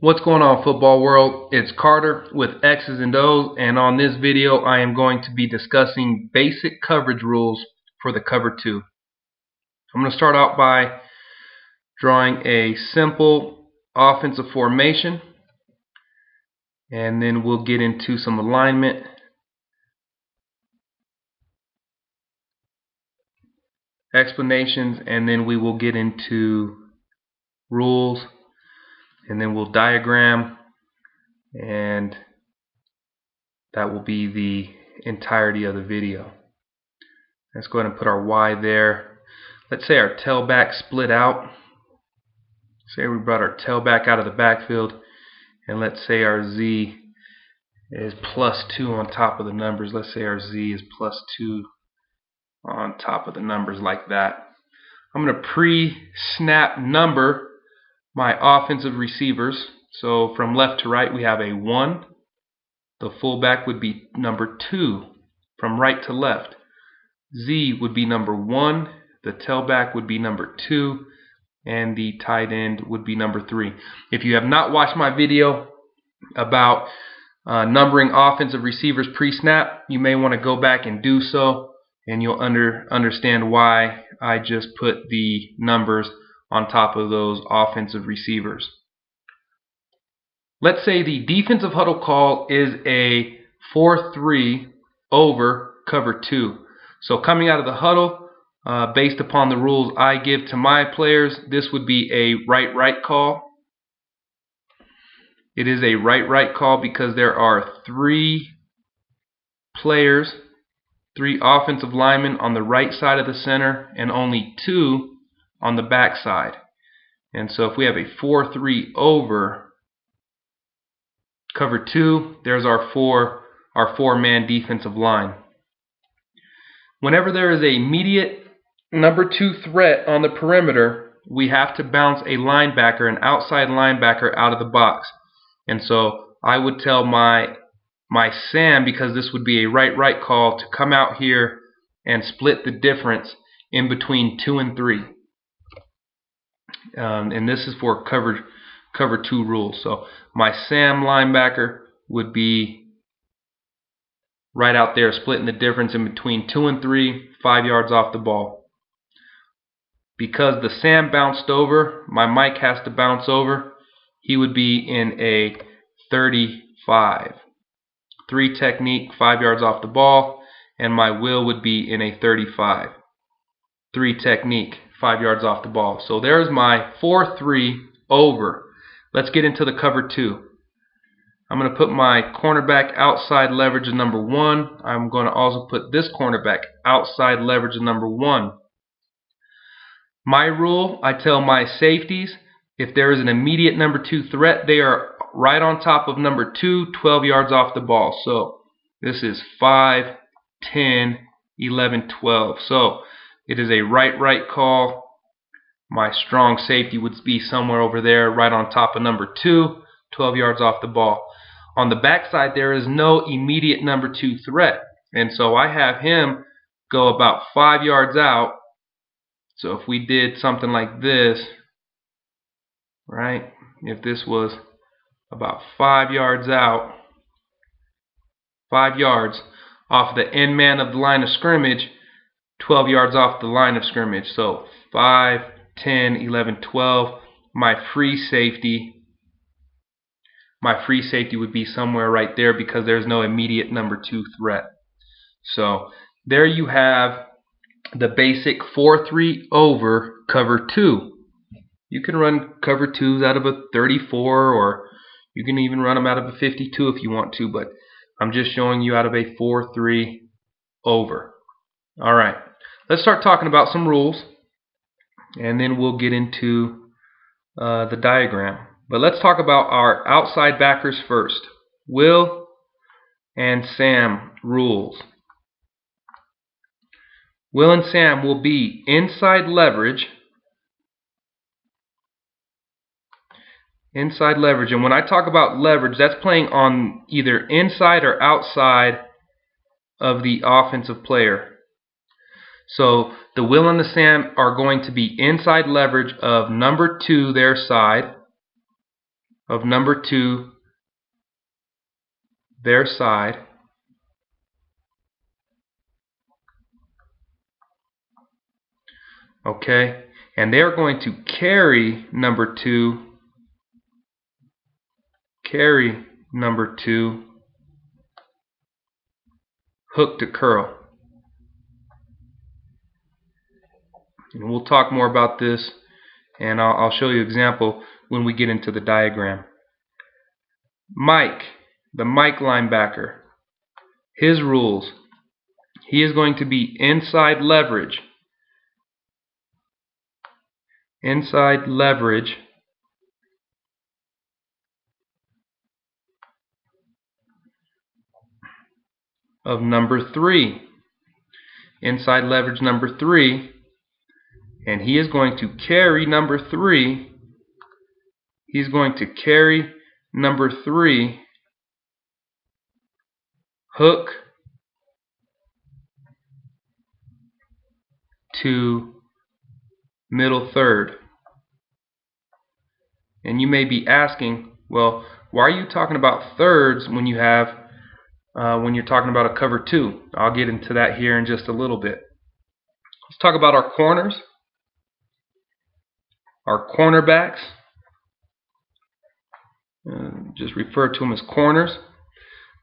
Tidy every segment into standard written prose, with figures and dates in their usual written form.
What's going on, football world? It's Carter with X's and O's, and on this video I am going to be discussing basic coverage rules for the cover 2. I'm going to start out by drawing a simple offensive formation, and then we'll get into some alignment, explanations, and then we will get into rules, and then we'll diagram, and that will be the entirety of the video. Let's go ahead and put our Y there. Let's say our tailback split out. Say we brought our tailback out of the backfield, and let's say our Z is +2 on top of the numbers. Let's say our Z is +2 on top of the numbers like that. I'm going to pre-snap number my offensive receivers. So from left to right we have a 1. The fullback would be number 2 from right to left. Z would be number 1. The tailback would be number 2. And the tight end would be number 3. If you have not watched my video about numbering offensive receivers pre-snap, you may want to go back and do so, and you'll understand why I just put the numbers on top of those offensive receivers. Let's say the defensive huddle call is a 4-3 over cover 2. So coming out of the huddle, based upon the rules I give to my players, this would be a right call. It is a right call because there are 3 players, 3 offensive linemen on the right side of the center and only 2 on the back side. And so if we have a 4-3 over cover 2, there's our 4-man defensive line. Whenever there is a immediate number 2 threat on the perimeter, we have to bounce a linebacker, an outside linebacker, out of the box. And so I would tell my Sam, because this would be a right call, to come out here and split the difference in between 2 and 3. And this is for cover 2 rules. So my Sam linebacker would be right out there, splitting the difference in between 2 and 3, 5 yards off the ball. Because the Sam bounced over, my Mike has to bounce over. He would be in a 35. 3 technique, 5 yards off the ball, and my Will would be in a 35. 3 technique, 5 yards off the ball. So there's my 4-3 over. Let's get into the cover 2. I'm going to put my cornerback outside leverage as number 1. I'm going to also put this cornerback outside leverage as number 1. My rule, I tell my safeties, if there is an immediate number 2 threat, they are right on top of number 2, 12 yards off the ball. So this is 5, 10, 11, 12. So it is a right call. My strong safety would be somewhere over there, right on top of number 2, 12 yards off the ball. On the backside, there is no immediate number 2 threat. And so I have him go about 5 yards out. So if we did something like this, right, if this was about 5 yards out, 5 yards off the end man of the line of scrimmage, 12 yards off the line of scrimmage. So 5, 10, 11, 12. My free safety would be somewhere right there because there's no immediate number 2 threat. So there you have the basic 4-3 over cover 2. You can run cover 2s out of a 34, or you can even run them out of a 52 if you want to, but I'm just showing you out of a 4-3 over. Alright, let's start talking about some rules, and then we'll get into the diagram. But let's talk about our outside backers first. Will and Sam rules. Will and Sam will be inside leverage. Inside leverage. And when I talk about leverage, that's playing on either inside or outside of the offensive player. So the Will and the Sam are going to be inside leverage of number 2, their side. of number 2 their side. Okay, and they're going to carry number 2 hook to curl. And we'll talk more about this, and I'll show you an example when we get into the diagram. Mike, the Mike linebacker, his rules. He is going to be inside leverage of number 3. Inside leverage number 3, and he is going to carry number 3. He's going to carry number 3 hook to middle third. And you may be asking, well, why are you talking about thirds when you have when you're talking about a cover 2? I'll get into that here in just a little bit. Let's talk about our corners, our cornerbacks. Just refer to them as corners.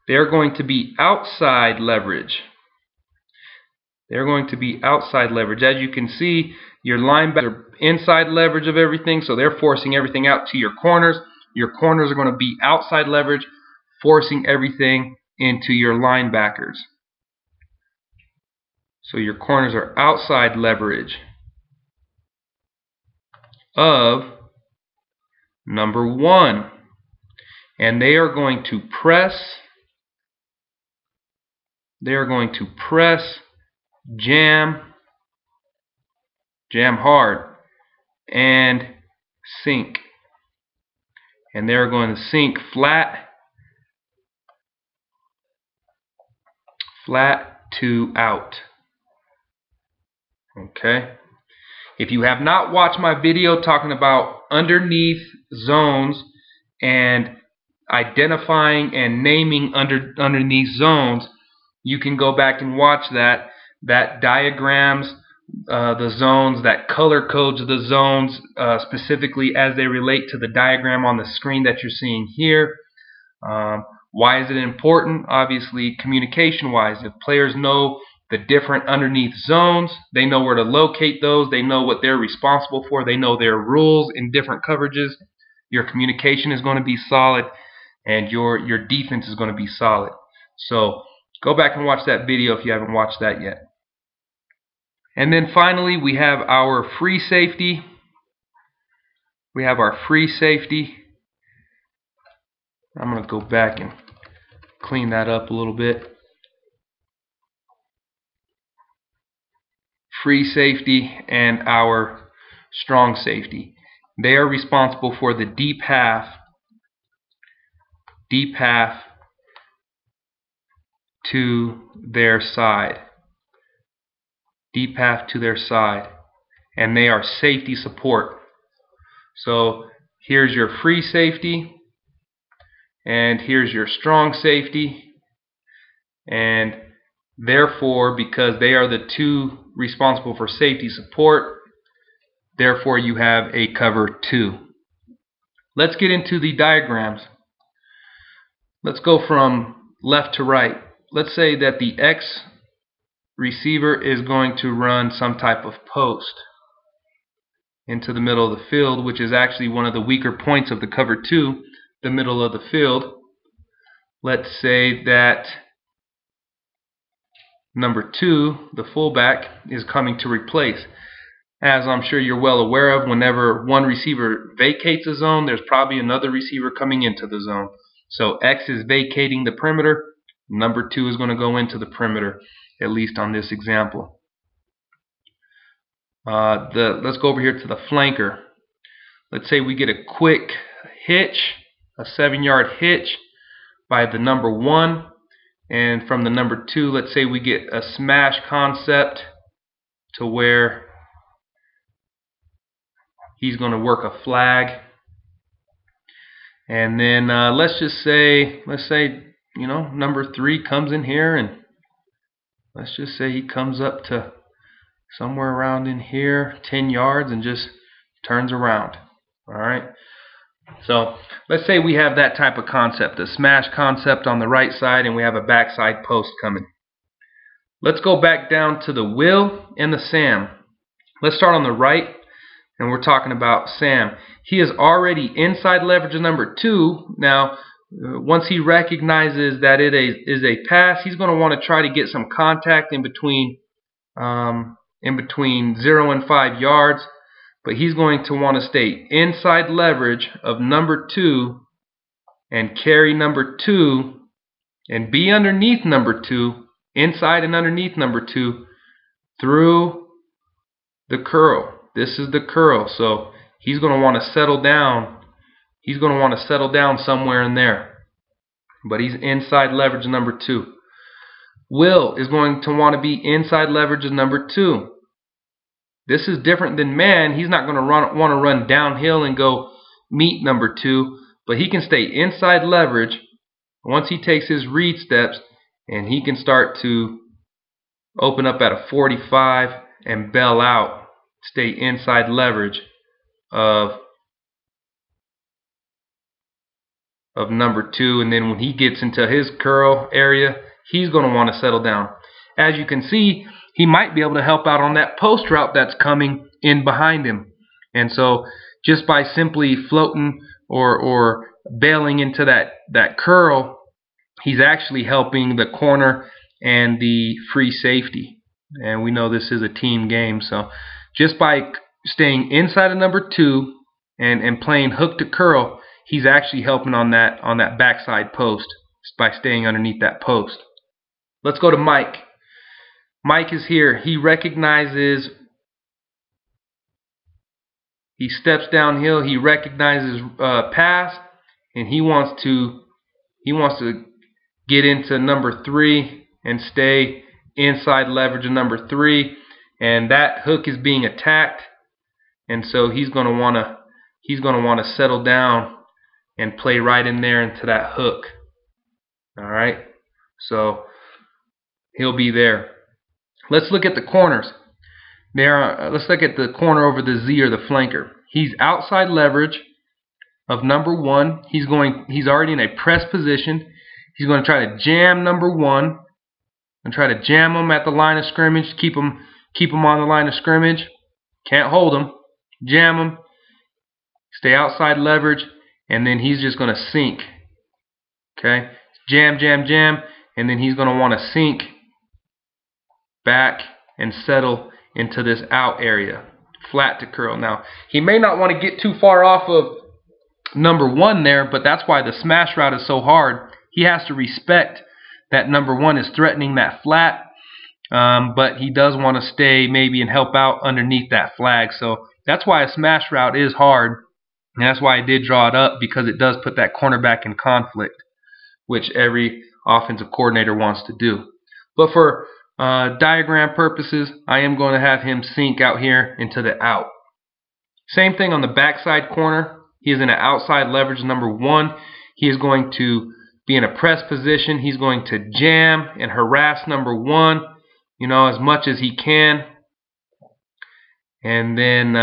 They're going to be outside leverage. They're going to be outside leverage. As you can see, your linebackers are inside leverage of everything, so they're forcing everything out to your corners. Your corners are going to be outside leverage, forcing everything into your linebackers. So your corners are outside leverage of number 1. And they are going to press. They are going to press, jam hard, and sink. And they're going to sink flat to out. Okay. If you have not watched my video talking about underneath zones and identifying and naming underneath zones, you can go back and watch that. That diagrams the zones, that color codes the zones specifically as they relate to the diagram on the screen that you're seeing here. Why is it important? Obviously, communication-wise, if players know the different underneath zones, they know where to locate those, they know what they're responsible for, they know their rules in different coverages, your communication is going to be solid, and your defense is going to be solid. So go back and watch that video if you haven't watched that yet. And then finally, we have our free safety. We have our free safety. I'm going to go back and clean that up a little bit. Free safety and our strong safety. They are responsible for the deep half to their side. Deep half to their side. And they are safety support. So here's your free safety. And here's your strong safety. And therefore, because they are the two responsible for safety support, therefore you have a cover 2. Let's get into the diagrams. Let's go from left to right. Let's say that the X receiver is going to run some type of post into the middle of the field, which is actually one of the weaker points of the cover 2, the middle of the field. Let's say that number 2, the fullback, is coming to replace. As I'm sure you're well aware of, whenever one receiver vacates a zone, there's probably another receiver coming into the zone. So X is vacating the perimeter. Number 2 is going to go into the perimeter, at least on this example. Let's go over here to the flanker. Let's say we get a quick hitch, a 7-yard hitch by the number 1. And from the number 2, let's say we get a smash concept to where he's going to work a flag. And then let's say number 3 comes in here, and let's just say he comes up to somewhere around in here, 10 yards, and just turns around. All right. So let's say we have that type of concept, the smash concept on the right side, and we have a backside post coming. Let's go back down to the Will and the Sam. Let's start on the right, and we're talking about Sam. He is already inside leverage of number 2. Now, once he recognizes that it is a pass, he's going to want to try to get some contact in between 0 and 5 yards. But he's going to want to stay inside leverage of number 2 and carry number 2 and be underneath number 2, inside and underneath number 2 through the curl. This is the curl. So he's going to want to settle down. He's going to want to settle down somewhere in there. But he's inside leverage of number 2. Will is going to want to be inside leverage of number 2. This is different than Man. He's not going to want to run downhill and go meet number 2, but he can stay inside leverage once he takes his read steps, and he can start to open up at a 45 and bail out, stay inside leverage of number 2, and then when he gets into his curl area, he's going to want to settle down. As you can see, he might be able to help out on that post route that's coming in behind him. And so just by simply floating or bailing into that curl, he's actually helping the corner and the free safety. And we know this is a team game. So just by staying inside of number 2 and playing hook to curl, he's actually helping on that backside post by staying underneath that post. Let's go to Mike. Mike is here. He recognizes, he steps downhill, he recognizes pass, and he wants to get into number 3 and stay inside leverage of number 3, and that hook is being attacked, and so he's going to want to settle down and play right in there into that hook. All right, so he'll be there. Let's look at the corners. Let's look at the corner over the Z or the flanker. He's outside leverage of number 1. He's already in a press position. He's going to try to jam number 1 and try to jam him at the line of scrimmage. Keep him on the line of scrimmage. Can't hold him. Jam him. Stay outside leverage, and then he's just going to sink. Okay, jam, jam, jam, and then he's going to want to sink back and settle into this out area, flat to curl. Now, he may not want to get too far off of number 1 there, but that's why the smash route is so hard. He has to respect that number 1 is threatening that flat, but he does want to stay maybe and help out underneath that flag. So that's why a smash route is hard, and that's why I did draw it up, because it does put that cornerback in conflict, which every offensive coordinator wants to do. But for diagram purposes, I am going to have him sink out here into the out. Same thing on the backside corner. He is in an outside leverage number 1. He is going to be in a press position. He's going to jam and harass number 1, as much as he can. And then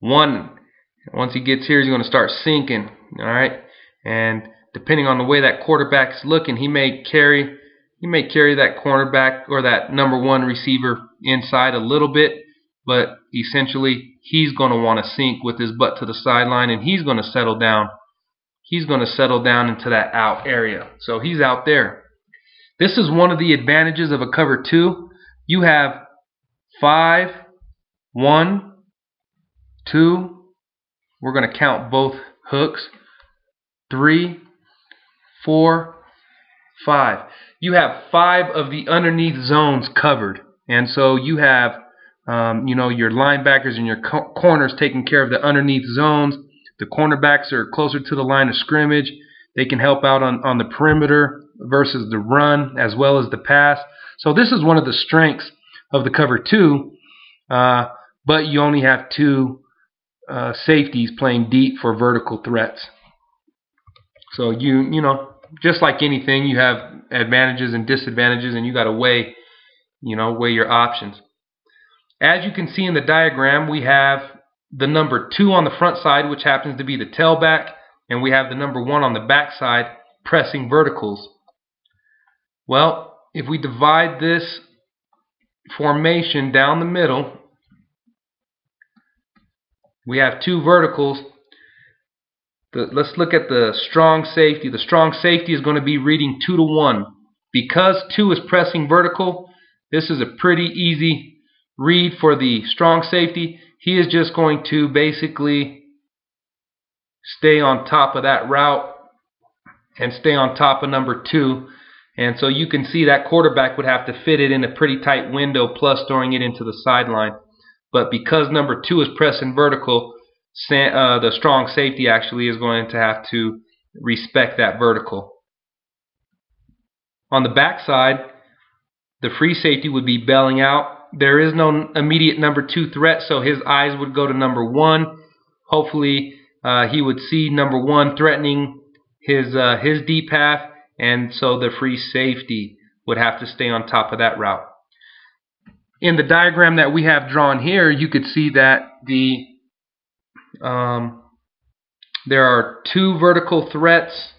once he gets here, he's going to start sinking. All right, and depending on the way that quarterback is looking, he may carry that cornerback or that number 1 receiver inside a little bit, but essentially he's going to want to sink with his butt to the sideline, and he's going to settle down. He's going to settle down into that out area. So he's out there. This is one of the advantages of a cover 2. You have 5, 1, 2. We're going to count both hooks. 3, 4, 5. You have 5 of the underneath zones covered, and so you have your linebackers and your corners taking care of the underneath zones. The cornerbacks are closer to the line of scrimmage. They can help out on the perimeter versus the run as well as the pass. So this is one of the strengths of the cover 2, but you only have 2 safeties playing deep for vertical threats. So you know, just like anything, you have advantages and disadvantages, and you got to weigh your options. As you can see in the diagram, we have the number 2 on the front side, which happens to be the tailback, and we have the number 1 on the back side pressing verticals. Well, if we divide this formation down the middle, we have 2 verticals. Let's look at the strong safety. The strong safety is going to be reading 2 to 1. Because 2 is pressing vertical, this is a pretty easy read for the strong safety. He is just going to basically stay on top of that route and stay on top of number 2. And so you can see that quarterback would have to fit it in a pretty tight window, plus throwing it into the sideline. But because number 2 is pressing vertical, the strong safety actually is going to have to respect that vertical. On the back side, the free safety would be bailing out. There is no immediate number 2 threat, so his eyes would go to number 1. Hopefully he would see number 1 threatening his deep path, and so the free safety would have to stay on top of that route. In the diagram that we have drawn here, you could see that there are 2 vertical threats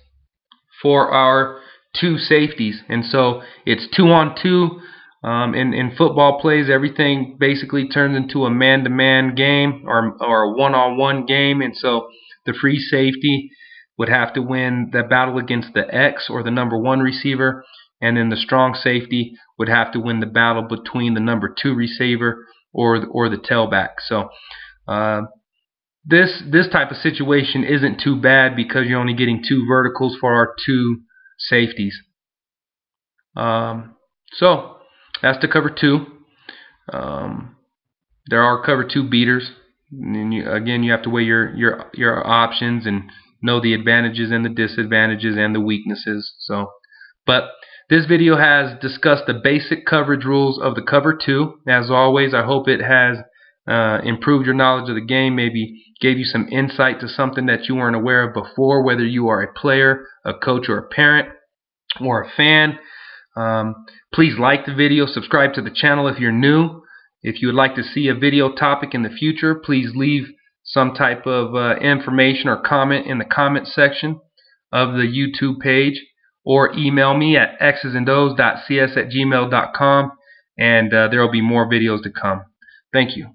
for our 2 safeties, and so it's 2 on 2. In football plays, everything basically turns into a man-to-man game or a one-on-one game, and so the free safety would have to win the battle against the X or the number 1 receiver, and then the strong safety would have to win the battle between the number 2 receiver or the tailback. So this type of situation isn't too bad because you're only getting 2 verticals for our 2 safeties. So that's the cover 2. There are cover 2 beaters. And again, you have to weigh your options and know the advantages and the disadvantages and the weaknesses. But this video has discussed the basic coverage rules of the cover 2. As always, I hope it has improved your knowledge of the game, maybe gave you some insight to something that you weren't aware of before, whether you are a player, a coach, or a parent, or a fan. Please like the video, subscribe to the channel if you're new. If you would like to see a video topic in the future, please leave some type of information or comment in the comment section of the YouTube page, or email me at xzandos.cs@gmail.com, and there will be more videos to come. Thank you.